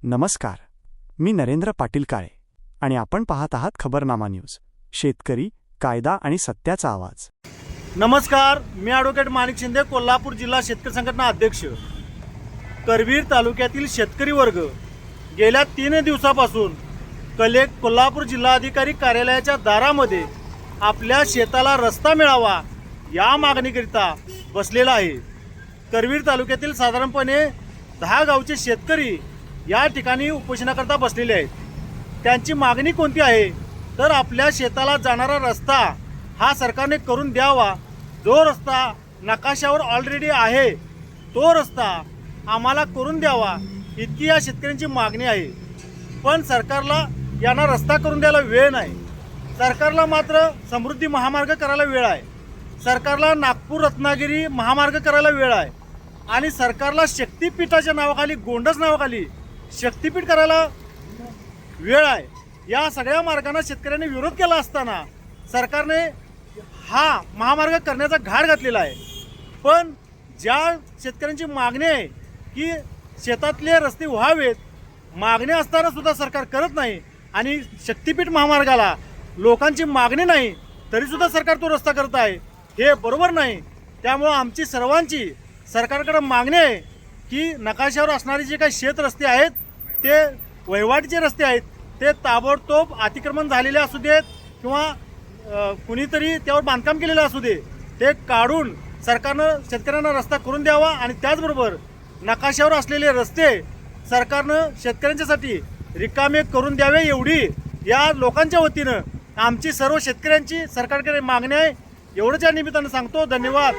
नमस्कार, मी नरेंद्र पाटील काळे आणि आपण पाहत आहात खबरनामा न्यूज, शेतकरी, कायदा आणि सत्याचा आवाज। नमस्कार, मी ॲडव्होकेट माणिक शिंदे, कोल्हापूर जिल्हा शेतकरी संघटना अध्यक्ष। करवीर तालुक्यातील शेतकरी वर्ग गेल्या 3 दिवसापासून कोल्हापूर जिल्हाधिकारी कार्यालयाच्या दारामध्ये आपल्या शेताला रस्ता मिळावा या मागणीकरिता बसलेला आहे। करवीर तालुक्यातील साधारणपणे 10 गावचे शेतकरी या ठिकाणी उपोषणाकरता बसलेले आहेत। त्यांची मागणी कोणती आहे तर आपल्या शेताला जाणारा रस्ता हा सरकारने करून द्यावा। जो रस्ता नकाशावर ऑलरेडी आहे तो रस्ता आम्हाला करून द्यावा, इतकी या शेतकऱ्यांची मागणी आहे। पण सरकारला यांना रस्ता करून द्यायला वेळ नाही। सरकारला मात्र समृद्धी महामार्ग करायला वेळ आहे, सरकारला नागपूर रत्नागिरी महामार्ग करायला वेळ आहे आणि सरकारला शक्तीपीठाच्या नावाखाली, गोंडस नावाखाली शक्तीपीठ करायला वेळ आहे। या सगळ्या मार्गांना शेतकऱ्यांनी विरोध केला असताना सरकारने हा महामार्ग करण्याचा घाट घातलेला आहे। पण ज्या शेतकऱ्यांची मागणी आहे की शेतातले रस्ते व्हावेत, मागणी असताना सुद्धा सरकार करत नाही आणि शक्तीपीठ महामार्गाला लोकांची मागणी नाही तरी सुद्धा सरकार तो रस्ता करत आहे, हे बरोबर नाही। त्यामुळे आमची सर्वांची सरकारकडे मागणी आहे की नकाशावर असणारे जे काही शेत रस्ते आहेत, ते वहिवाटीचे रस्ते आहेत, ते ताबडतोब अतिक्रमण झालेले असू देत किंवा कुणीतरी त्यावर बांधकाम केलेलं असू दे, ते काढून सरकारनं शेतकऱ्यांना रस्ता करून द्यावा आणि त्याचबरोबर नकाशावर असलेले रस्ते सरकारनं शेतकऱ्यांच्यासाठी रिकामे करून द्यावे, एवढी या लोकांच्या वतीनं आमची सर्व शेतकऱ्यांची सरकारकडे मागणी आहे। एवढंच या निमित्तानं सांगतो। धन्यवाद।